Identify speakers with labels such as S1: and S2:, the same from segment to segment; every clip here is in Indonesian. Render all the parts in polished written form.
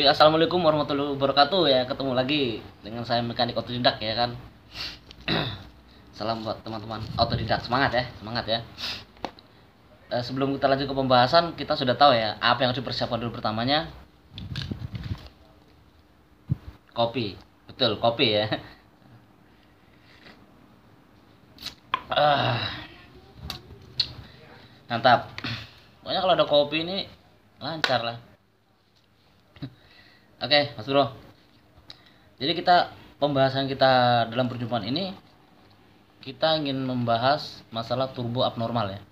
S1: Assalamualaikum warahmatullahi wabarakatuh ya. Ketemu lagi dengan saya mekanik otodidak ya kan. Salam buat teman-teman otodidak, semangat ya, semangat ya. Sebelum kita lanjut ke pembahasan, kita sudah tahu ya apa yang harus dipersiapkan dulu. Pertamanya kopi, betul kopi ya. Mantap. Pokoknya kalau ada kopi ini lancar lah. Oke, Mas Bro. Jadi pembahasan kita dalam perjumpaan ini kita ingin membahas masalah turbo abnormal ya.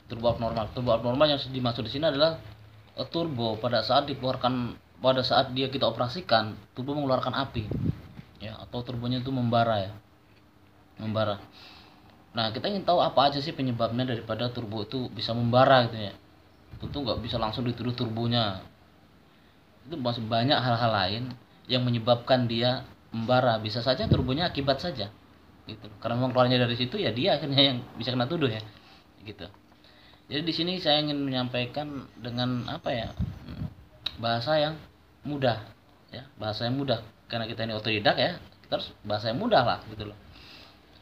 S1: Turbo abnormal. Turbo abnormal yang dimaksud di sini adalah turbo pada saat dia kita operasikan, turbo mengeluarkan api. Ya, atau turbonya itu membara ya. Membara. Nah, kita ingin tahu apa aja sih penyebabnya daripada turbo itu bisa membara gitu ya. Tentu nggak bisa langsung dituduh turbonya. Itu masih banyak hal-hal lain yang menyebabkan dia membara. Bisa saja turbonya akibat saja gitu, karena memang keluarnya dari situ ya, dia akhirnya yang bisa kena tuduh ya gitu. Jadi di sini saya ingin menyampaikan dengan apa ya, bahasa yang mudah ya, bahasa yang mudah, karena kita ini otodidak ya, terus bahasa yang mudah lah gitu loh.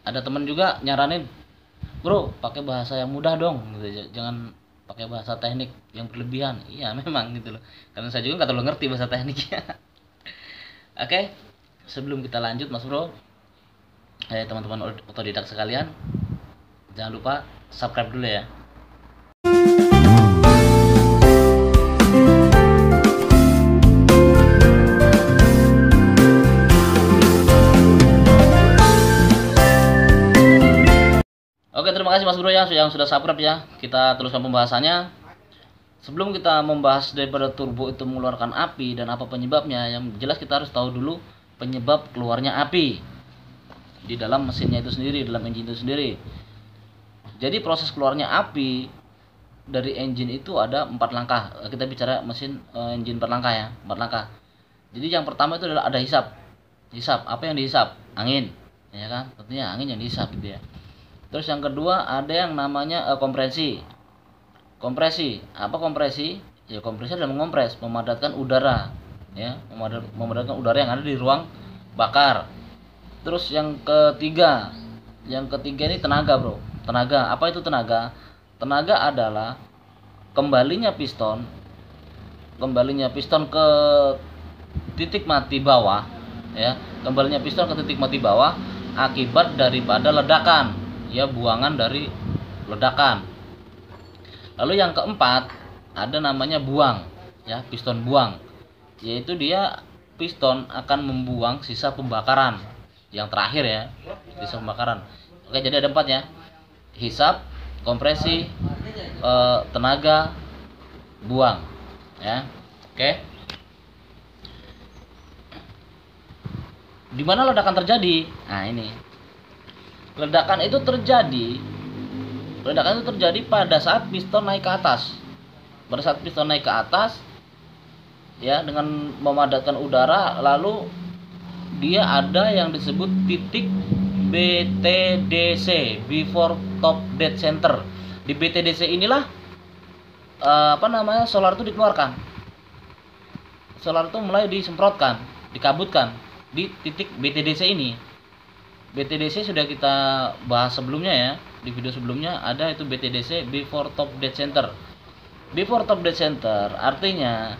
S1: Ada teman juga nyaranin, bro pakai bahasa yang mudah dong gitu, jangan pakai bahasa teknik yang berlebihan. Iya memang gitu loh, karena saya juga nggak terlalu ngerti bahasa tekniknya. Oke, sebelum kita lanjut Mas Bro, teman-teman otodidak sekalian, jangan lupa subscribe dulu ya. Oke, terima kasih Mas Bro ya yang sudah subscribe ya. Kita teruskan pembahasannya. Sebelum kita membahas daripada turbo itu mengeluarkan api dan apa penyebabnya, yang jelas kita harus tahu dulu penyebab keluarnya api di dalam mesinnya itu sendiri, dalam engine itu sendiri. Jadi proses keluarnya api dari engine itu ada 4 langkah. Kita bicara mesin engine 4 langkah ya, 4 langkah. Jadi yang pertama itu adalah ada hisap. Hisap, apa yang dihisap? Angin, ya kan? Tentunya angin yang dihisap gitu ya. Terus yang kedua ada yang namanya kompresi. Kompresi, apa kompresi? Ya kompresi adalah mengompres, memadatkan udara, ya, memadatkan udara yang ada di ruang bakar. Terus yang ketiga ini tenaga bro. Tenaga, apa itu tenaga? Tenaga adalah kembalinya piston ke titik mati bawah, ya, kembalinya piston ke titik mati bawah akibat daripada ledakan. Ya, buangan dari ledakan. Lalu yang keempat ada namanya buang, ya, piston buang, yaitu dia piston akan membuang sisa pembakaran yang terakhir ya, sisa pembakaran. Oke, jadi ada 4 ya: hisap, kompresi, tenaga, buang, ya. Oke, di mana ledakan terjadi? Nah ini. Ledakan itu terjadi pada saat piston naik ke atas. Pada saat piston naik ke atas, ya, dengan memadatkan udara, lalu dia ada yang disebut titik BTDC, before top dead center. Di BTDC inilah solar itu dikeluarkan. Solar itu mulai disemprotkan, dikabutkan di titik BTDC ini. BTDC sudah kita bahas sebelumnya ya, di video sebelumnya ada itu BTDC, before top dead center. Before top dead center artinya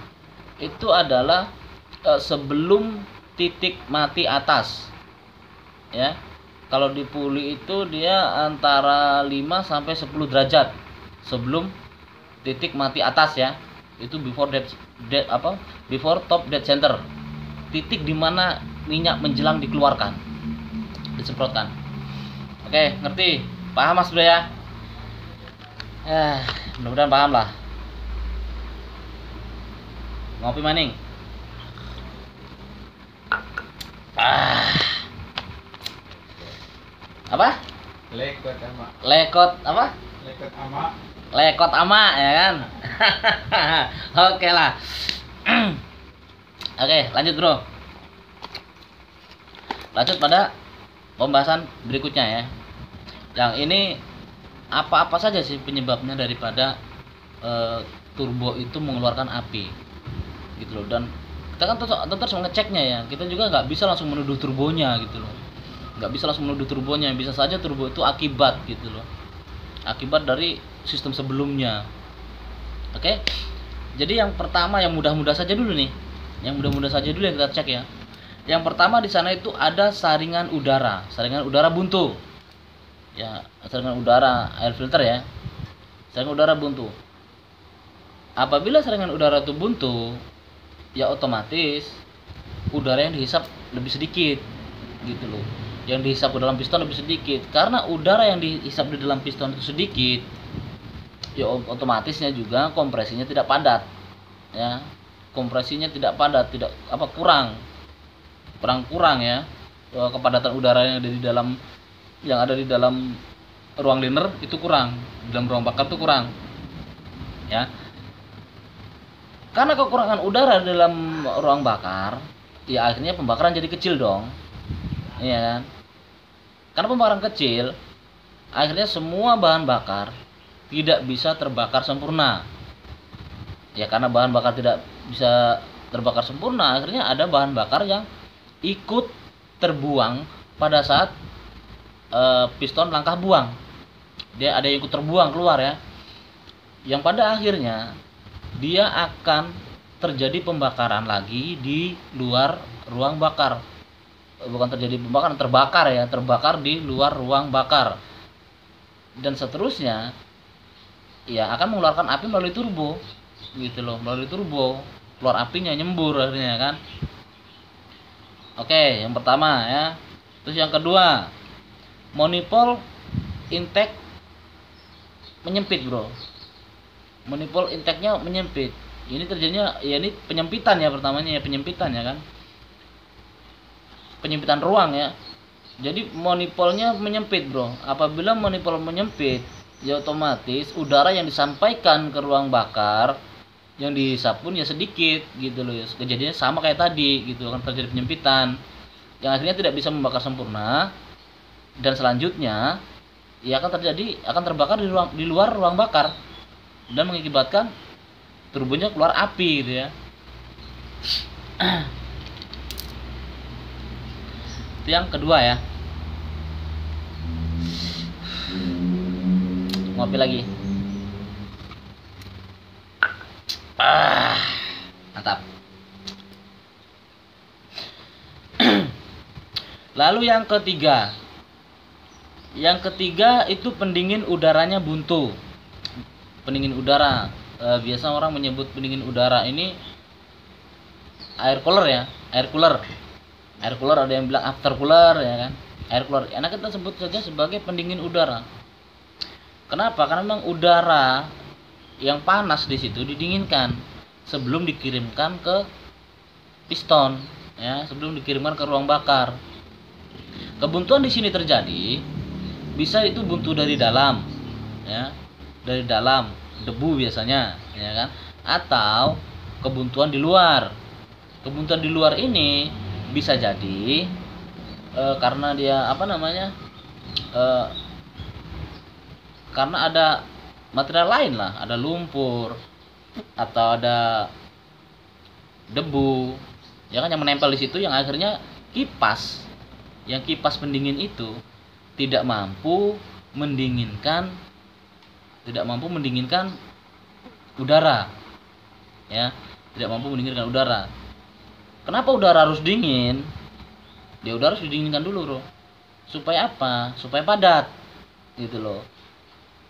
S1: itu adalah sebelum titik mati atas, ya. Kalau di puli itu dia antara 5 sampai 10 derajat sebelum titik mati atas ya. Itu before top dead center. Titik dimana minyak menjelang dikeluarkan, disemprotkan. Oke, ngerti? Paham Mas Bro ya? Mudah-mudahan paham lah. Ngopi maning. Apa?
S2: Lekot ama.
S1: Lekot apa?
S2: Lekot ama.
S1: Lekot ama ya kan? Oke lah. Oke, lanjut bro. Lanjut pada pembahasan berikutnya ya. Yang ini apa-apa saja sih penyebabnya daripada turbo itu mengeluarkan api. gitu loh. Dan kita kan terus mengeceknya ya, kita juga nggak bisa langsung menuduh turbonya gitu loh, nggak bisa langsung menuduh turbonya, bisa saja turbo itu akibat gitu loh, akibat dari sistem sebelumnya. Oke, jadi yang pertama yang mudah-mudah saja dulu nih, yang mudah-mudah saja dulu yang kita cek ya. Yang pertama di sana itu ada saringan udara buntu ya, saringan udara air filter ya, saringan udara buntu. Apabila saringan udara itu buntu, ya otomatis udara yang dihisap lebih sedikit gitu loh, yang dihisap ke dalam piston lebih sedikit. Karena udara yang dihisap di dalam piston itu sedikit, ya otomatisnya juga kompresinya tidak padat ya, kompresinya tidak padat, tidak kurang ya. Kepadatan udara yang ada di dalam ruang liner itu kurang, di dalam ruang bakar itu kurang ya. Karena kekurangan udara dalam ruang bakar, ya akhirnya pembakaran jadi kecil dong, iya kan? Karena pembakaran kecil, akhirnya semua bahan bakar tidak bisa terbakar sempurna. Ya karena bahan bakar tidak bisa terbakar sempurna, akhirnya ada bahan bakar yang ikut terbuang pada saat piston langkah buang. Dia ada yang ikut terbuang keluar ya, yang pada akhirnya dia akan terjadi pembakaran lagi di luar ruang bakar. Bukan terjadi pembakaran, terbakar di luar ruang bakar. Dan seterusnya ya akan mengeluarkan api melalui turbo gitu loh, melalui turbo keluar apinya, nyembur akhirnya kan. Oke, yang pertama ya. Terus yang kedua, manifold intake menyempit bro, manifold intake-nya menyempit. Ini terjadinya ya, ini penyempitan ya, pertamanya ya penyempitan ya kan, penyempitan ruang ya. Jadi manifoldnya menyempit bro. Apabila manifold menyempit, ya otomatis udara yang disampaikan ke ruang bakar yang dihisap pun ya sedikit gitu loh ya. Kejadiannya sama kayak tadi gitu, akan terjadi penyempitan yang akhirnya tidak bisa membakar sempurna, dan selanjutnya ya akan terbakar di luar ruang bakar dan mengakibatkan turbonya keluar api gitu ya. Itu yang kedua ya. Ngopi lagi. Mantap. Lalu yang ketiga. Yang ketiga itu pendingin udaranya buntu. Pendingin udara. Biasa orang menyebut pendingin udara ini air cooler ya, air cooler. Air cooler, ada yang bilang after cooler ya kan. Air cooler. Enak kita sebut saja sebagai pendingin udara. Kenapa? Karena memang udara yang panas di situ didinginkan sebelum dikirimkan ke piston ya, sebelum dikirimkan ke ruang bakar. Kebuntuan di sini terjadi bisa itu buntu dari dalam ya, dari dalam debu biasanya ya kan, atau kebuntuan di luar. Kebuntuan di luar ini bisa jadi karena dia karena ada material lain lah, ada lumpur atau ada debu ya kan yang menempel di situ, yang akhirnya kipas pendingin itu tidak mampu mendinginkan udara ya, tidak mampu mendinginkan udara. Kenapa udara harus dingin? Ya udara harus didinginkan dulu bro, supaya apa? Supaya padat gitu loh.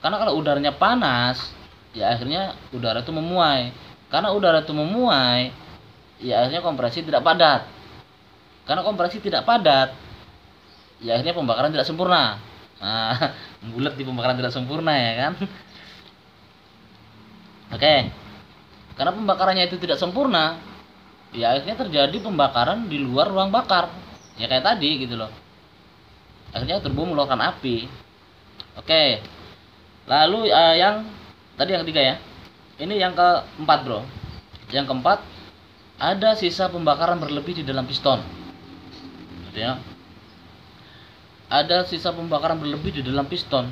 S1: Karena kalau udaranya panas, ya akhirnya udara itu memuai. Karena udara itu memuai, ya akhirnya kompresi tidak padat. Karena kompresi tidak padat, ya akhirnya pembakaran tidak sempurna. Nah, bulat di pembakaran tidak sempurna ya kan. Oke. Karena pembakarannya itu tidak sempurna, ya akhirnya terjadi pembakaran di luar ruang bakar. Ya kayak tadi gitu loh. Akhirnya turbo mengeluarkan api. Oke. Lalu yang tadi yang ketiga ya. Ini yang keempat bro. Yang keempat, ada sisa pembakaran berlebih di dalam piston. Gitu ya. Ada sisa pembakaran berlebih di dalam piston.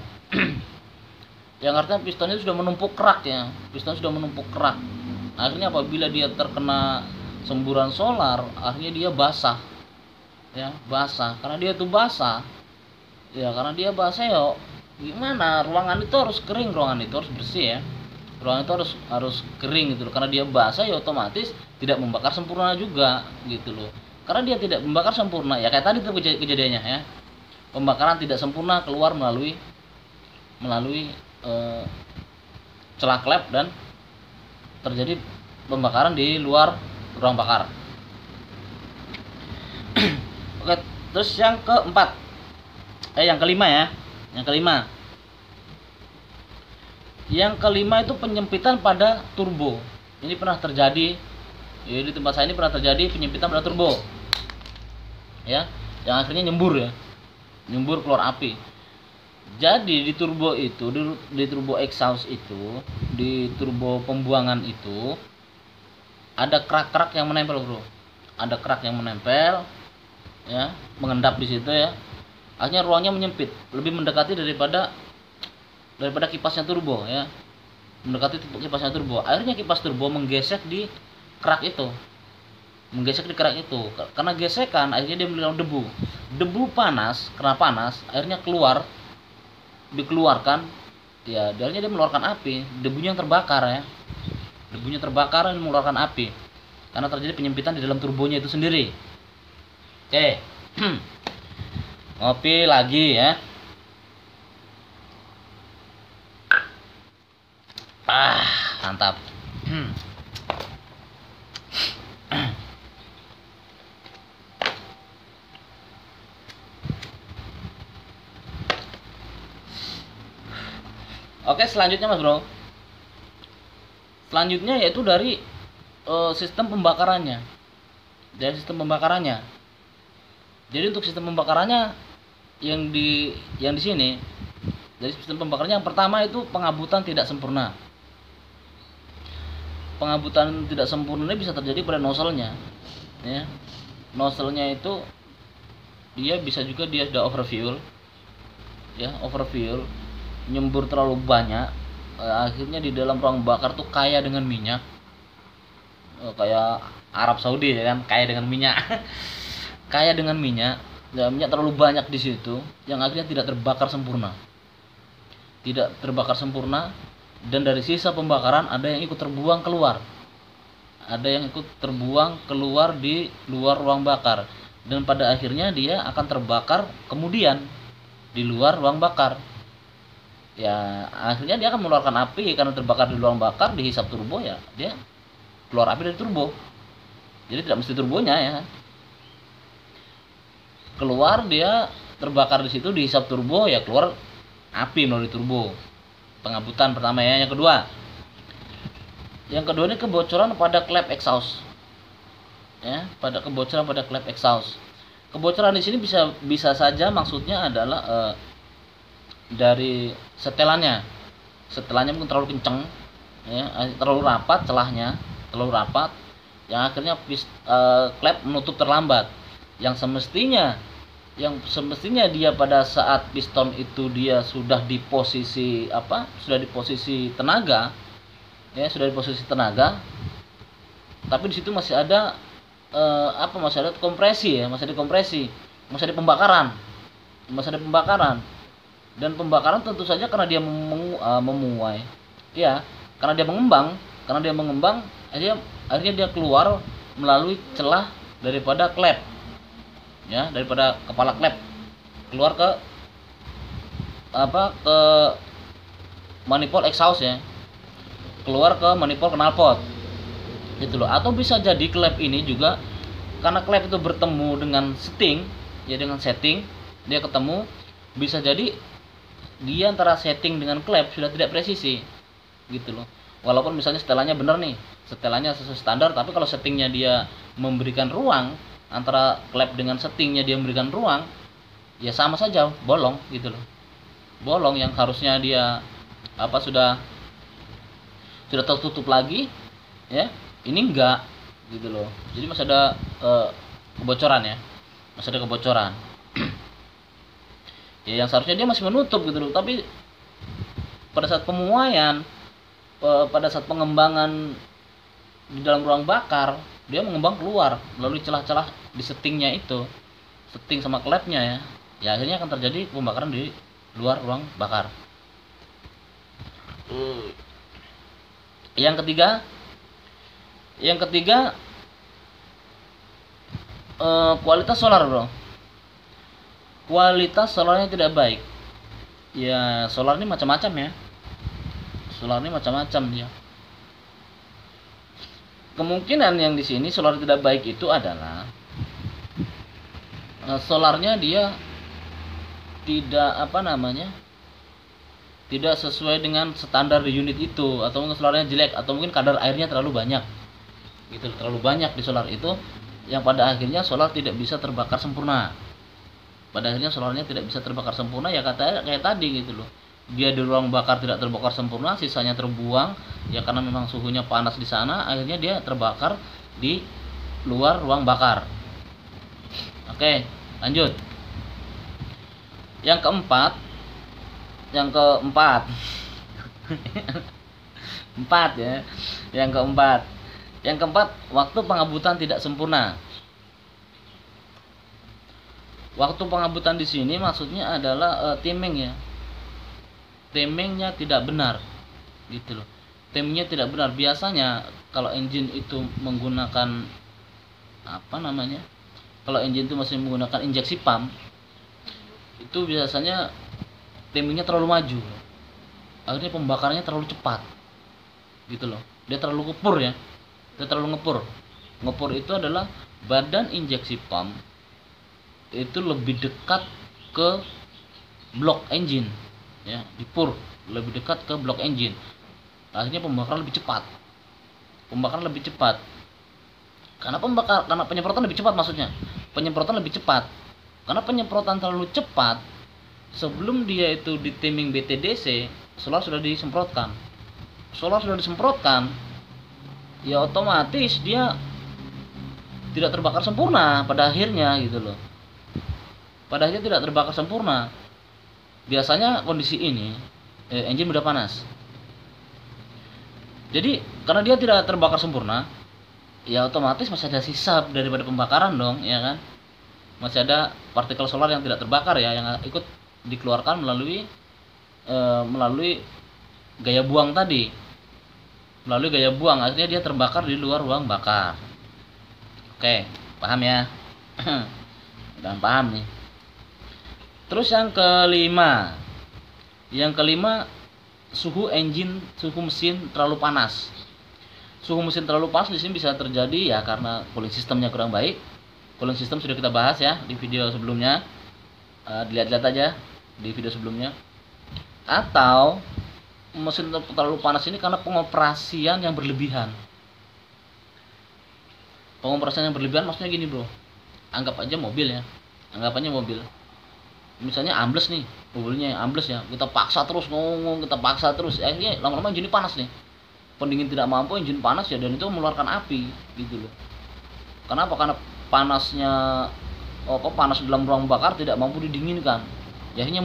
S1: Yang artinya pistonnya sudah menumpuk kerak ya. Piston sudah menumpuk kerak. Akhirnya apabila dia terkena semburan solar, akhirnya dia basah, ya basah. Karena dia tuh basah, ya karena dia basah ya gimana, ruangan itu harus kering, ruangan itu harus bersih ya, ruangan itu harus kering gitu loh. Karena dia basah ya otomatis tidak membakar sempurna juga gitu loh. Karena dia tidak membakar sempurna, ya kayak tadi tuh kejadiannya ya, pembakaran tidak sempurna keluar melalui celah klep dan terjadi pembakaran di luar ruang bakar. Oke, terus yang keempat, yang kelima ya, yang kelima itu penyempitan pada turbo. Ini pernah terjadi, ya, di tempat saya ini pernah terjadi penyempitan pada turbo, ya, yang akhirnya nyembur keluar api. Jadi di turbo itu, di turbo exhaust itu, di turbo pembuangan itu ada kerak-kerak yang menempel, bro. Ada kerak yang menempel, ya, mengendap di situ ya. Akhirnya ruangnya menyempit, lebih mendekati daripada kipasnya turbo ya. Mendekati kipasnya turbo. Akhirnya kipas turbo menggesek di kerak itu. Karena gesekan akhirnya dia menimbulkan debu. Debu panas, karena panas, akhirnya dikeluarkan, ya, akhirnya dia mengeluarkan api. Debunya yang terbakar ya. Debunya terbakar dan mengeluarkan api. Karena terjadi penyempitan di dalam turbonya itu sendiri. Oke. Ngopi lagi ya. Mantap. Oke, selanjutnya Mas Bro. Selanjutnya yaitu dari sistem pembakarannya. Jadi untuk sistem pembakarannya yang di sini, dari sistem pembakarannya yang pertama itu pengabutan tidak sempurna. Pengabutan tidak sempurna ini bisa terjadi pada nozzle-nya, ya. Nozzle-nya itu dia bisa juga dia sudah overfuel, ya, nyembur terlalu banyak, akhirnya di dalam ruang bakar tuh kaya dengan minyak, kayak Arab Saudi ya kan, kaya dengan minyak. Ya, minyak terlalu banyak di situ yang akhirnya tidak terbakar sempurna, dan dari sisa pembakaran ada yang ikut terbuang keluar di luar ruang bakar, dan pada akhirnya dia akan terbakar kemudian di luar ruang bakar. Ya akhirnya dia akan mengeluarkan api karena terbakar di ruang bakar, dihisap turbo, ya dia keluar api dari turbo. Jadi tidak mesti turbonya ya, keluar dia terbakar di situ, dihisap turbo, ya keluar api melalui turbo. Pengabutan pertama ya. Yang kedua ini kebocoran pada klep exhaust, ya, kebocoran di sini bisa saja maksudnya adalah dari setelannya mungkin terlalu kenceng, ya, terlalu rapat celahnya, yang akhirnya klep menutup terlambat. Yang semestinya dia pada saat piston itu dia sudah di posisi tenaga, ya, tapi di situ masih ada kompresi, ya, masih ada pembakaran, dan pembakaran tentu saja karena dia memuai, ya, karena dia mengembang, akhirnya dia keluar melalui celah daripada klep, ya, daripada kepala klep, keluar ke manifold exhaust, ya, keluar ke manifold knalpot gitu loh. Atau bisa jadi klep ini juga karena klep itu bertemu dengan setting, ya, dia ketemu, bisa jadi dia antara setting dengan klep sudah tidak presisi gitu loh. Walaupun misalnya setelannya benar nih, setelannya sesuai standar, tapi kalau settingnya dia memberikan ruang, antara klep dengan settingnya dia memberikan ruang, ya sama saja bolong gitu loh. Bolong yang harusnya dia sudah tertutup lagi, ya, ini enggak gitu loh. Jadi masih ada kebocoran, ya, ya, yang seharusnya dia masih menutup gitu loh. Tapi pada saat pemuaian, pada saat pengembangan di dalam ruang bakar, dia mengembang keluar melalui celah-celah di settingnya itu, setting sama klepnya ya. Ya akhirnya akan terjadi pembakaran di luar ruang bakar. Yang ketiga, kualitas solar bro. Kualitas solarnya tidak baik. Ya solar ini macam-macam ya. Solar ini macam-macam dia. Kemungkinan yang di sini solar tidak baik itu adalah solarnya dia tidak tidak sesuai dengan standar di unit itu, atau mungkin solarnya jelek, atau mungkin kadar airnya terlalu banyak gitu, terlalu banyak di solar itu, yang pada akhirnya solar tidak bisa terbakar sempurna. Pada akhirnya solarnya tidak bisa terbakar sempurna ya, kayak tadi gitu loh, dia di ruang bakar tidak terbakar sempurna, sisanya terbuang ya karena memang suhunya panas di sana, akhirnya dia terbakar di luar ruang bakar. Oke, lanjut. Yang keempat empat ya. Yang keempat, waktu pengabutan tidak sempurna. Waktu pengabutan di sini maksudnya adalah timing ya. Timingnya tidak benar gitu loh. Timingnya tidak benar. Biasanya kalau engine itu menggunakan kalau engine itu masih menggunakan injeksi pump, itu biasanya timingnya terlalu maju, akhirnya pembakarannya terlalu cepat gitu loh. Dia terlalu ngepur ya, ngepur itu adalah badan injeksi pump itu lebih dekat ke blok engine ya, dipur lebih dekat ke blok engine, akhirnya pembakaran lebih cepat karena penyemprotan lebih cepat, maksudnya penyemprotan lebih cepat karena penyemprotan terlalu cepat. Sebelum dia itu di timing BTDC, solar sudah disemprotkan, ya otomatis dia tidak terbakar sempurna pada akhirnya gitu loh. Pada akhirnya tidak terbakar sempurna. Biasanya kondisi ini engine udah panas. Jadi karena dia tidak terbakar sempurna, ya otomatis masih ada sisa daripada pembakaran dong, ya kan? Masih ada partikel solar yang tidak terbakar ya, yang ikut dikeluarkan melalui gaya buang tadi. Melalui gaya buang, akhirnya dia terbakar di luar ruang bakar. Oke, paham ya? Udah paham nih. Terus yang kelima, suhu mesin terlalu panas. Suhu mesin terlalu panas di sini bisa terjadi ya karena cooling sistemnya kurang baik. Cooling system sudah kita bahas ya di video sebelumnya. Dilihat-lihat aja di video sebelumnya. Atau mesin terlalu panas ini karena pengoperasian yang berlebihan. Pengoperasian yang berlebihan maksudnya gini bro, anggap aja mobil ya, misalnya ambles nih, mobilnya ambles ya, kita paksa terus akhirnya lama-lama engine panas nih, pendingin tidak mampu, engine panas ya, dan itu mengeluarkan api gitu loh. Kenapa? Karena panas dalam ruang bakar tidak mampu didinginkan, ya akhirnya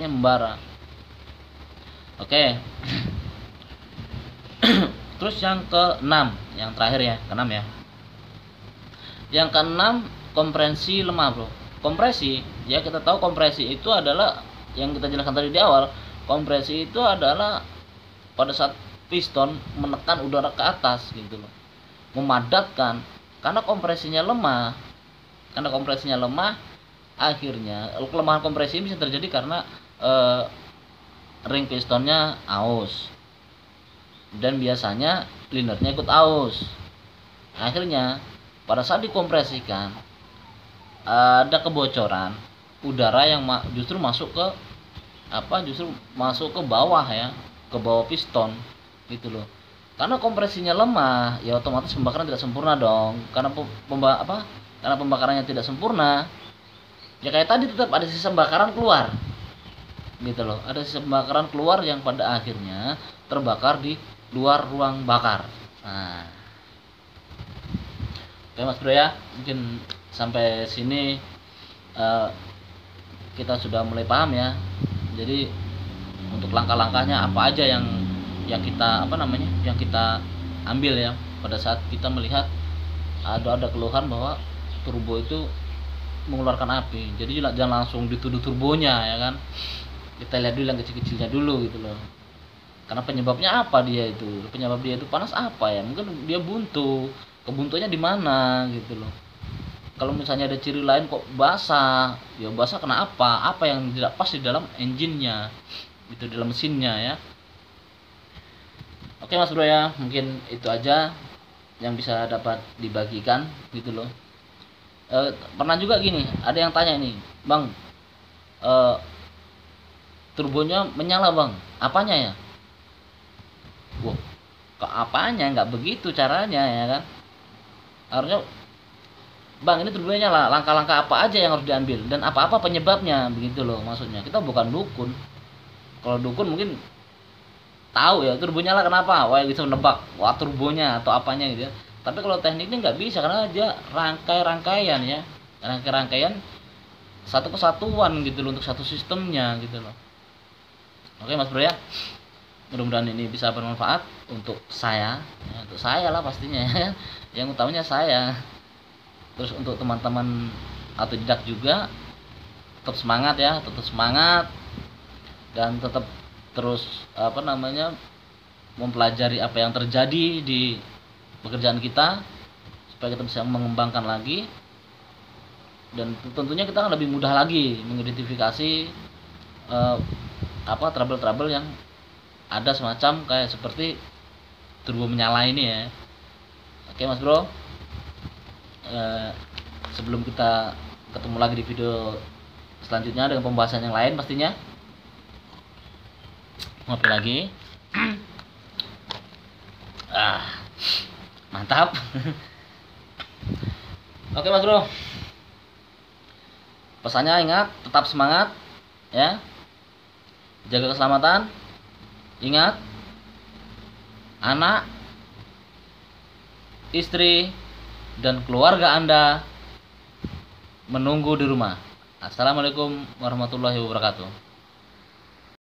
S1: membara. Oke. Terus yang keenam, yang terakhir ya, keenam ya. Yang keenam, kompresi lemah bro. Kompresi, ya kita tahu kompresi itu adalah yang kita jelaskan tadi di awal. Kompresi itu adalah pada saat piston menekan udara ke atas gitu loh, memadatkan. Karena kompresinya lemah, akhirnya kelemahan kompresi bisa terjadi karena ring pistonnya aus, dan biasanya linernya ikut aus. Akhirnya pada saat dikompresikan ada kebocoran udara yang justru masuk ke bawah ya, ke bawah piston gitu loh. Karena kompresinya lemah, ya otomatis pembakaran tidak sempurna dong. Karena karena pembakarannya tidak sempurna, ya kayak tadi tetap ada sisa pembakaran keluar gitu loh, ada sisa pembakaran keluar yang pada akhirnya terbakar di luar ruang bakar. Nah, oke mas bro ya, mungkin sampai sini kita sudah mulai paham ya. Jadi untuk langkah-langkahnya apa aja yang kita ambil ya pada saat kita melihat ada keluhan bahwa turbo itu mengeluarkan api. Jadi jangan langsung dituduh turbonya ya kan. Kita lihat dulu yang kecil-kecilnya dulu gitu loh. Karena penyebabnya apa dia itu? Penyebab dia itu panas apa ya? Mungkin dia buntu. Kebuntunya di mana gitu loh. Kalau misalnya ada ciri lain kok basah, ya basah kenapa? Apa yang tidak pas di dalam engine-nya? Gitu, dalam mesinnya ya. Oke Mas Bro ya, mungkin itu aja yang bisa dapat dibagikan gitu loh. Pernah juga gini, ada yang tanya ini, Bang, turbonya menyala Bang, apanya ya? Wah, kok apanya? Nggak begitu caranya ya kan? Harusnya, Bang ini turbonya nyala, langkah-langkah apa aja yang harus diambil dan apa-apa penyebabnya begitu loh maksudnya. Kita bukan dukun. Kalau dukun mungkin tahu ya turbonya lah kenapa, wah bisa menebak wah turbonya atau apanya gitu ya. Tapi kalau tekniknya nggak bisa karena dia rangkaian ya, rangkaian satu kesatuan gitu loh untuk satu sistemnya gitu loh. Oke Mas Bro ya, mudah-mudahan ini bisa bermanfaat untuk saya ya, untuk saya lah pastinya ya. Yang utamanya saya. Terus untuk teman-teman autodidak juga tetap semangat ya, tetap semangat dan tetap terus mempelajari apa yang terjadi di pekerjaan kita supaya kita bisa mengembangkan lagi, dan tentunya kita akan lebih mudah lagi mengidentifikasi trouble-trouble yang ada semacam kayak seperti turbo menyala ini ya. Oke Mas Bro, sebelum kita ketemu lagi di video selanjutnya dengan pembahasan yang lain pastinya, ngopi lagi. Mantap. Oke Mas Bro, pesannya ingat tetap semangat ya, jaga keselamatan, ingat anak, istri dan keluarga Anda menunggu di rumah. Assalamualaikum warahmatullahi wabarakatuh.